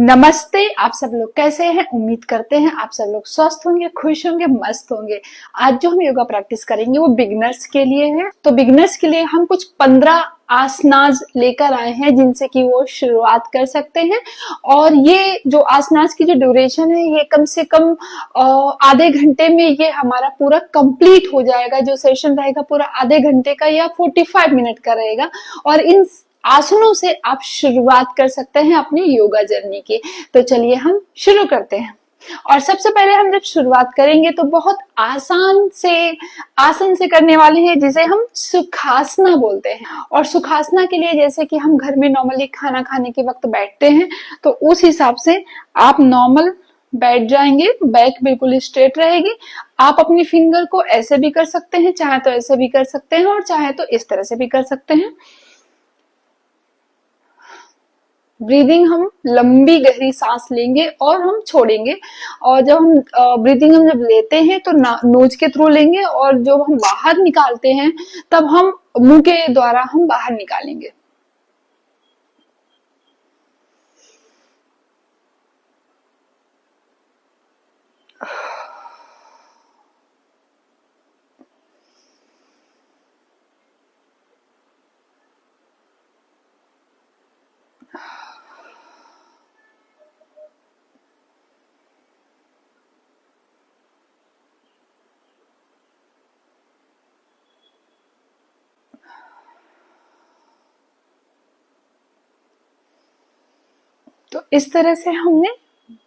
नमस्ते। आप सब लोग कैसे हैं? उम्मीद करते हैं आप सब लोग स्वस्थ होंगे, खुश होंगे, मस्त होंगे। आज जो हम योगा प्रैक्टिस करेंगे वो बिगिनर्स के लिए है। तो बिगिनर्स के लिए हम कुछ 15 आसनास लेकर आए हैं जिनसे कि वो शुरुआत कर सकते हैं। और ये जो आसनास की जो ड्यूरेशन है ये कम से कम आधे घंटे में ये हमारा पूरा कंप्लीट हो जाएगा। जो सेशन रहेगा पूरा आधे घंटे का या 45 मिनट का रहेगा। और इन आसनों से आप शुरुआत कर सकते हैं अपनी योगा जर्नी की। तो चलिए हम शुरू करते हैं। और सबसे पहले हम जब शुरुआत करेंगे तो बहुत आसन से करने वाले हैं जिसे हम सुखासना बोलते हैं। और सुखासना के लिए जैसे कि हम घर में नॉर्मली खाना खाने के वक्त बैठते हैं तो उस हिसाब से आप नॉर्मल बैठ जाएंगे। बैक बिल्कुल स्ट्रेट रहेगी। आप अपनी फिंगर को ऐसे भी कर सकते हैं, चाहे तो ऐसे भी कर सकते हैं और चाहे तो इस तरह से भी कर सकते हैं। ब्रीदिंग हम लंबी गहरी सांस लेंगे और हम छोड़ेंगे। और जब हम ब्रीदिंग हम जब लेते हैं तो नोज के थ्रू लेंगे और जब हम बाहर निकालते हैं तब हम मुंह के द्वारा हम बाहर निकालेंगे। तो इस तरह से हमने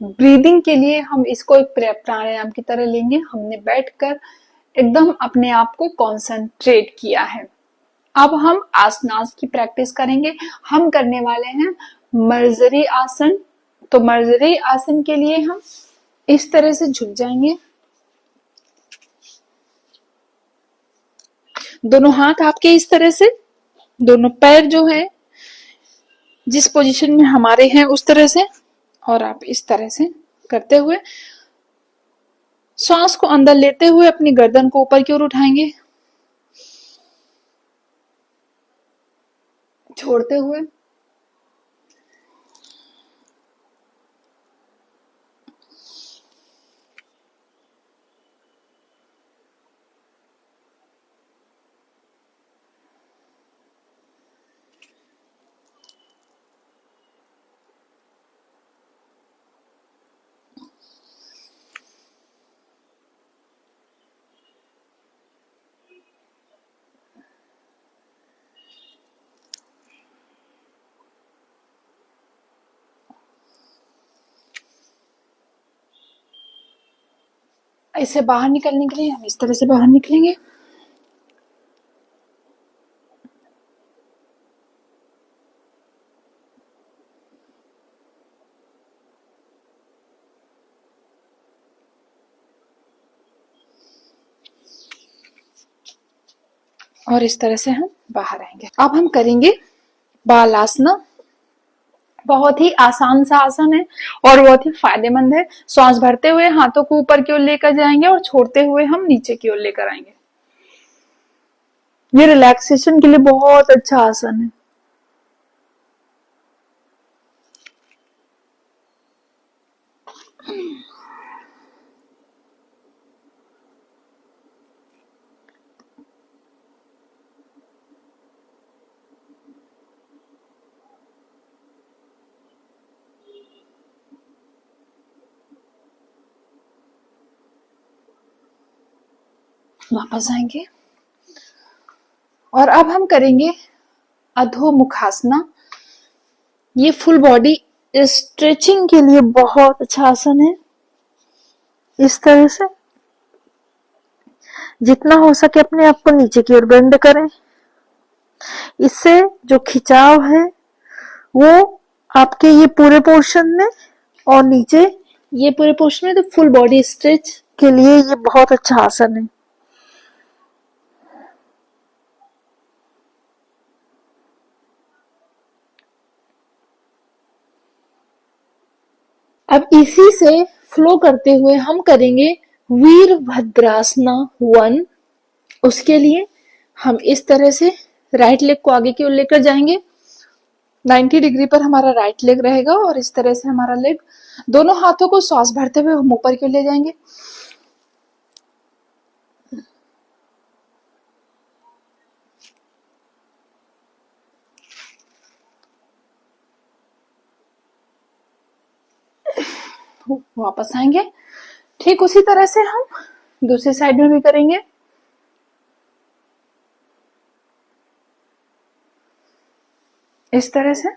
ब्रीदिंग के लिए हम इसको एक प्राणायाम की तरह लेंगे। हमने बैठकर एकदम अपने आप को कंसंट्रेट किया है। अब हम आसनास की प्रैक्टिस करेंगे। हम करने वाले हैं मर्जरी आसन। तो मर्जरी आसन के लिए हम इस तरह से झुक जाएंगे। दोनों हाथ आपके इस तरह से, दोनों पैर जो है जिस पोजीशन में हमारे हैं उस तरह से, और आप इस तरह से करते हुए श्वास को अंदर लेते हुए अपनी गर्दन को ऊपर की ओर उठाएंगे, छोड़ते हुए इसे बाहर निकलने के लिए हम इस तरह से बाहर निकलेंगे। और इस तरह से हम बाहर आएंगे। अब हम करेंगे बालासना। बहुत ही आसान सा आसन है और बहुत ही फायदेमंद है। श्वास भरते हुए हाथों को ऊपर की ओर लेकर जाएंगे और छोड़ते हुए हम नीचे की ओर लेकर आएंगे। ये रिलैक्सेशन के लिए बहुत अच्छा आसन है। वापस आएंगे और अब हम करेंगे अधोमुखासना। ये फुल बॉडी स्ट्रेचिंग के लिए बहुत अच्छा आसन है। इस तरह से जितना हो सके अपने आप को नीचे की ओर बेंड करें। इससे जो खिंचाव है वो आपके ये पूरे पोर्शन में और नीचे ये पूरे पोर्शन में, तो फुल बॉडी स्ट्रेच के लिए ये बहुत अच्छा आसन है। अब इसी से फ्लो करते हुए हम करेंगे वीरभद्रासना 1। उसके लिए हम इस तरह से राइट लेग को आगे की ओर लेकर जाएंगे 90 डिग्री पर हमारा राइट लेग रहेगा और इस तरह से हमारा लेग, दोनों हाथों को सांस भरते हुए हम ऊपर की ओर ले जाएंगे। वापस आएंगे। ठीक उसी तरह से हम दूसरी साइड में भी करेंगे। इस तरह से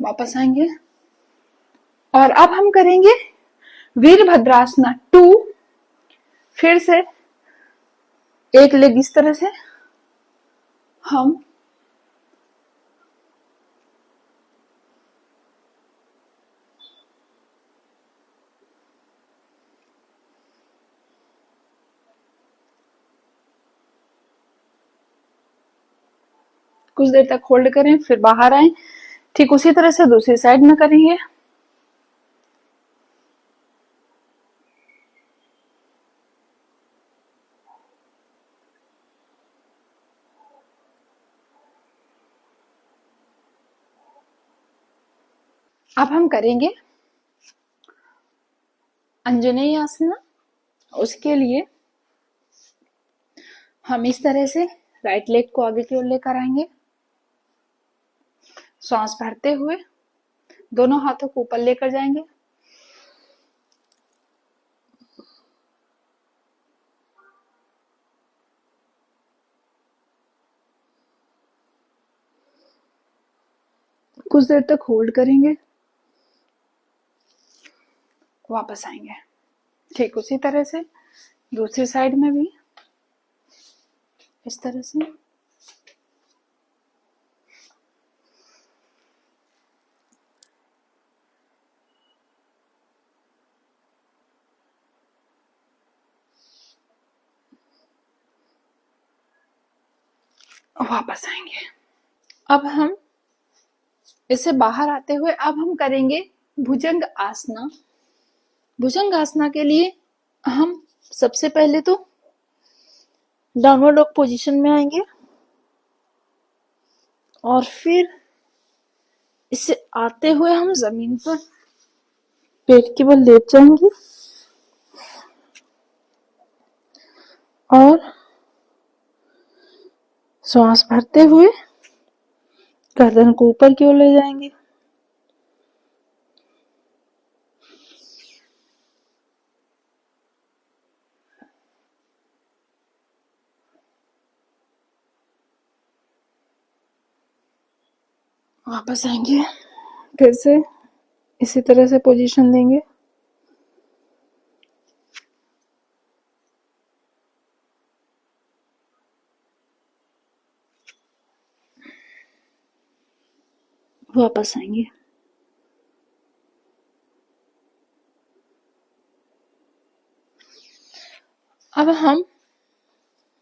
वापस आएंगे और अब हम करेंगे वीरभद्रासना 2। फिर से एक लेग इस तरह से हम कुछ देर तक होल्ड करें, फिर बाहर आए। ठीक उसी तरह से दूसरी साइड में करेंगे। अब हम करेंगे अंजनेय आसना। उसके लिए हम इस तरह से राइट लेग को आगे की ओर लेकर आएंगे, सांस भरते हुए दोनों हाथों को ऊपर लेकर जाएंगे। कुछ देर तक होल्ड करेंगे, वापस आएंगे। ठीक उसी तरह से दूसरी साइड में भी इस तरह से वापस आएंगे। अब हम इससे बाहर आते हुए अब हम करेंगे भुजंग आसना। भुजंग आसना के लिए हम सबसे पहले तो डाउनवर्ड डॉग पोजीशन में आएंगे और फिर इससे आते हुए हम जमीन पर पेट के बल लेट जाएंगे और सांस भरते हुए गर्दन को ऊपर की ओर ले जाएंगे। वापस आएंगे, फिर से इसी तरह से पोजीशन देंगे। वापस आएंगे। अब हम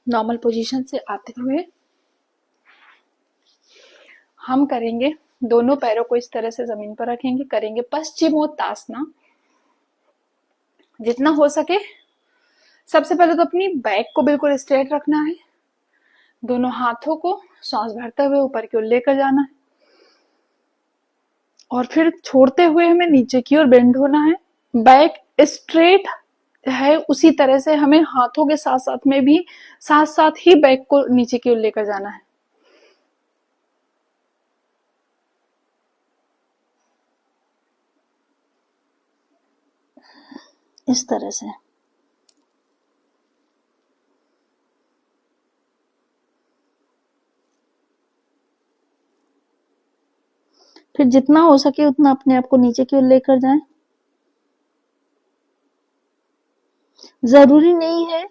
नॉर्मल पोजीशन से आते हुए हम करेंगे, दोनों पैरों को इस तरह से जमीन पर रखेंगे, करेंगे पश्चिमोत्तासना। जितना हो सके सबसे पहले तो अपनी बैक को बिल्कुल स्ट्रेट रखना है, दोनों हाथों को सांस भरते हुए ऊपर की ओर लेकर जाना है और फिर छोड़ते हुए हमें नीचे की ओर बेंड होना है। बैक स्ट्रेट है, उसी तरह से हमें हाथों के साथ साथ में भी साथ साथ ही बैक को नीचे की ओर लेकर जाना है। इस तरह से फिर जितना हो सके उतना अपने आप को नीचे की ओर लेकर जाएं। जरूरी नहीं है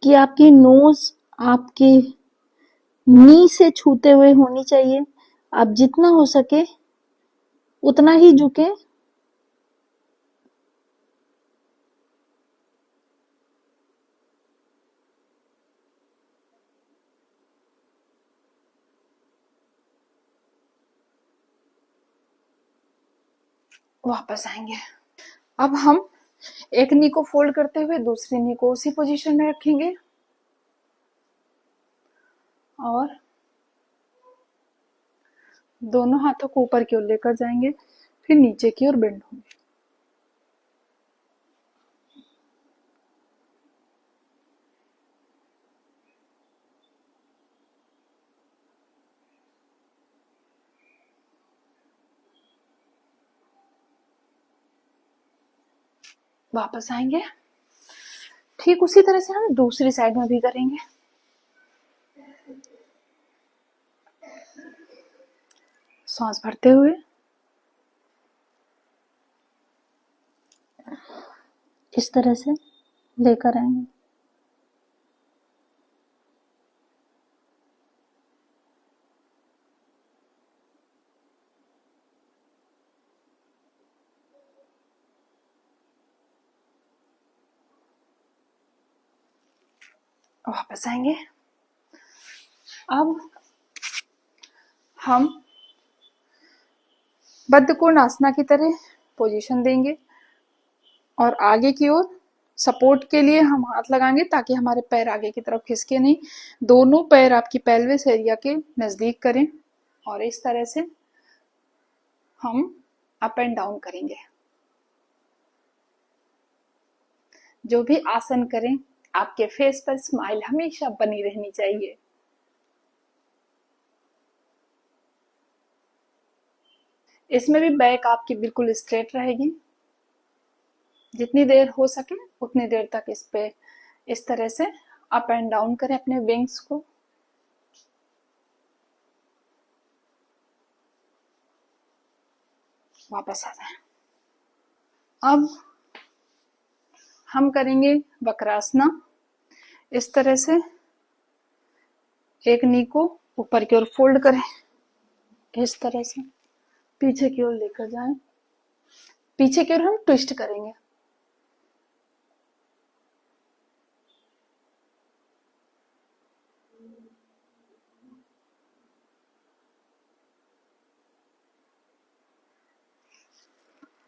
कि आपकी नोज आपके नी से छूते हुए होनी चाहिए। आप जितना हो सके उतना ही झुके। वापस आएंगे। अब हम एक नी को फोल्ड करते हुए दूसरी नी को उसी पोजीशन में रखेंगे और दोनों हाथों को ऊपर की ओर लेकर जाएंगे, फिर नीचे की ओर बेंड होंगे। वापस आएंगे। ठीक उसी तरह से हम दूसरी साइड में भी करेंगे। सांस भरते हुए इस तरह से लेकर आएंगे। वापस आएंगे। अब हम बद्धकोण आसना की तरह पोजीशन देंगे और आगे की ओर सपोर्ट के लिए हम हाथ लगाएंगे ताकि हमारे पैर आगे की तरफ खिसके नहीं। दोनों पैर आपकी पेल्विस एरिया के नजदीक करें और इस तरह से हम अप एंड डाउन करेंगे। जो भी आसन करें आपके फेस पर स्माइल हमेशा बनी रहनी चाहिए। इसमें भी बैक आपकी बिल्कुल स्ट्रेट रहेगी। जितनी देर हो सके उतनी देर तक इस पे इस तरह से अप एंड डाउन करें अपने विंग्स को। वापस आ जाए। अब हम करेंगे वक्रासना। इस तरह से एक नी को ऊपर की ओर फोल्ड करें, इस तरह से पीछे की ओर लेकर जाएं। पीछे की ओर हम ट्विस्ट करेंगे।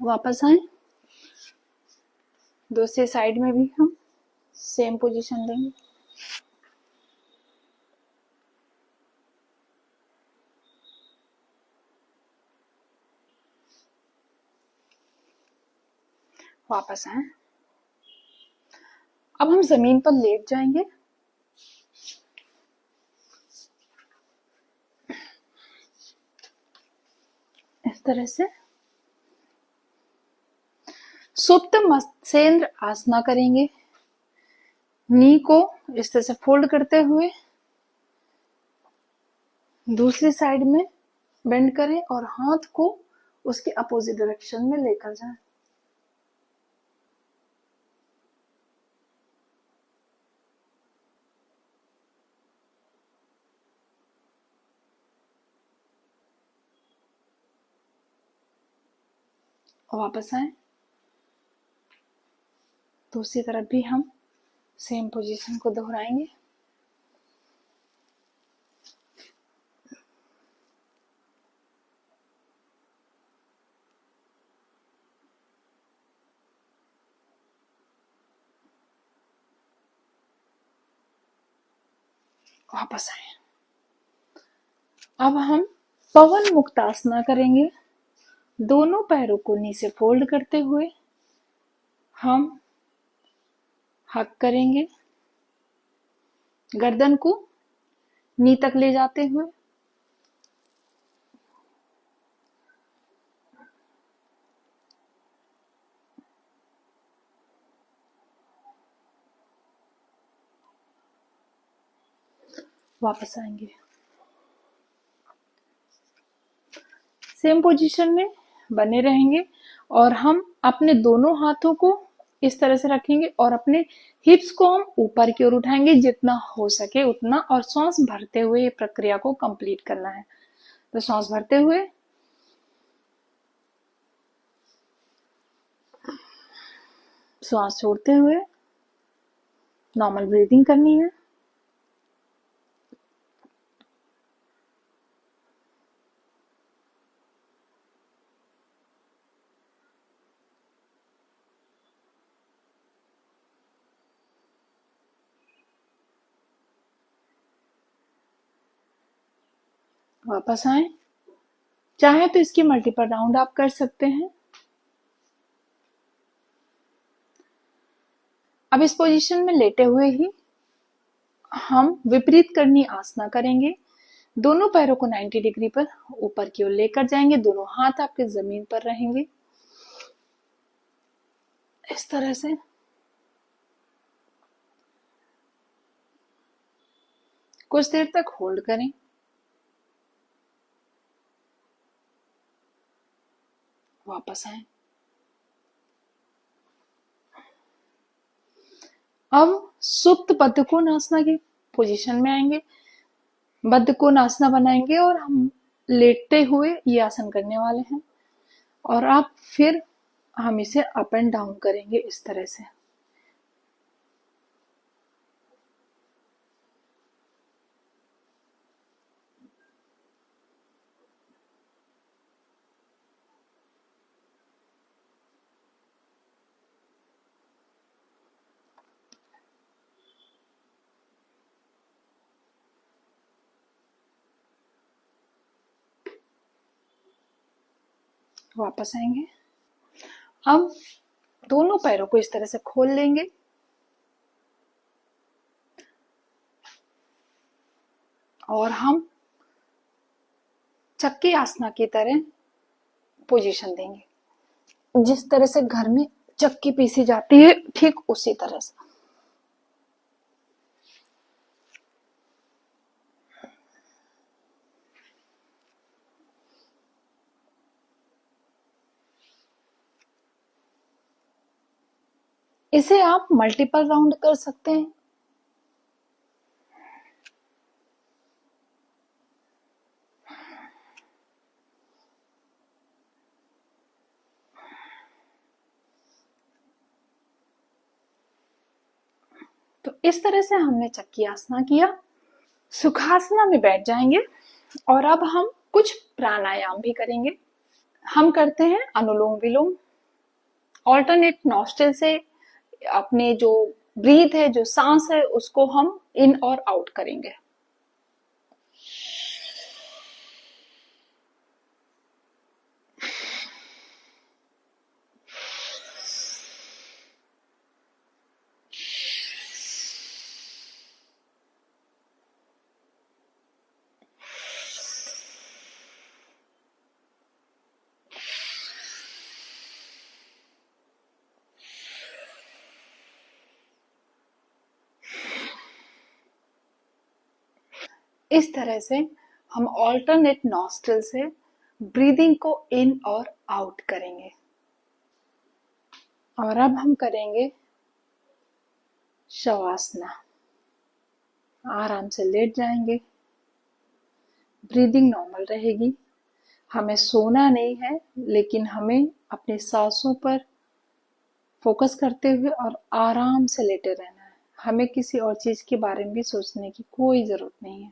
वापस आए। दूसरी साइड में भी हम सेम पोजीशन लेंगे। वापस आए। अब हम जमीन पर लेट जाएंगे। इस तरह से सुप्त मत्स्येंद्र आसना करेंगे। नी को इस तरह से फोल्ड करते हुए दूसरी साइड में बेंड करें और हाथ को उसके अपोजिट डायरेक्शन में लेकर जाएं। वापस आए। दूसरी तरफ भी हम सेम पोजीशन को दोहराएंगे। वापस आए। अब हम पवन मुक्तासना करेंगे। दोनों पैरों को नीचे फोल्ड करते हुए हम हक करेंगे, गर्दन को नी तक ले जाते हुए। वापस आएंगे। सेम पोजीशन में बने रहेंगे और हम अपने दोनों हाथों को इस तरह से रखेंगे और अपने हिप्स को हम ऊपर की ओर उठाएंगे जितना हो सके उतना, और सांस भरते हुए ये प्रक्रिया को कंप्लीट करना है। तो सांस भरते हुए सांस छोड़ते हुए नॉर्मल ब्रीदिंग करनी है। वापस आए। चाहे तो इसकी मल्टीपल राउंड आप कर सकते हैं। अब इस पोजीशन में लेटे हुए ही हम विपरीत करनी आसना करेंगे। दोनों पैरों को 90 डिग्री पर ऊपर की ओर लेकर जाएंगे। दोनों हाथ आपके जमीन पर रहेंगे इस तरह से। कुछ देर तक होल्ड करें। वापस आए। अब सुप्त बद्ध कोणासना की पोजीशन में आएंगे। बद्ध कोणासना बनाएंगे और हम लेटते हुए ये आसन करने वाले हैं। और आप फिर हम इसे अप एंड डाउन करेंगे इस तरह से। वापस आएंगे। अब दोनों पैरों को इस तरह से खोल लेंगे और हम चक्की आसना की तरह पोजीशन देंगे। जिस तरह से घर में चक्की पीसी जाती है ठीक उसी तरह से। इसे आप मल्टीपल राउंड कर सकते हैं। तो इस तरह से हमने चक्की आसना किया। सुखासना में बैठ जाएंगे और अब हम कुछ प्राणायाम भी करेंगे। हम करते हैं अनुलोम विलोम। ऑल्टरनेट नॉस्ट्रिल से अपने जो ब्रीथ है, जो सांस है, उसको हम इन और आउट करेंगे। इस तरह से हम ऑल्टरनेट नॉस्ट्रिल से ब्रीदिंग को इन और आउट करेंगे। और अब हम करेंगे शवासना। आराम से लेट जाएंगे। ब्रीदिंग नॉर्मल रहेगी। हमें सोना नहीं है, लेकिन हमें अपनी सांसों पर फोकस करते हुए और आराम से लेटे रहना है। हमें किसी और चीज के बारे में भी सोचने की कोई जरूरत नहीं है।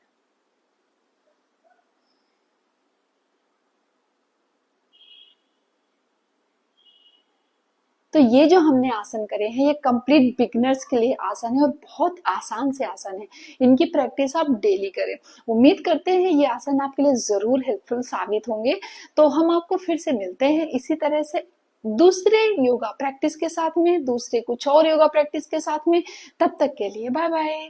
तो ये जो हमने आसन करे हैं, ये कंप्लीट बिगिनर्स के लिए आसन है और बहुत आसान से आसन है। इनकी प्रैक्टिस आप डेली करें। उम्मीद करते हैं ये आसन आपके लिए जरूर हेल्पफुल साबित होंगे। तो हम आपको फिर से मिलते हैं इसी तरह से दूसरे योगा प्रैक्टिस के साथ में, दूसरे कुछ और योगा प्रैक्टिस के साथ में। तब तक के लिए बाय बाय।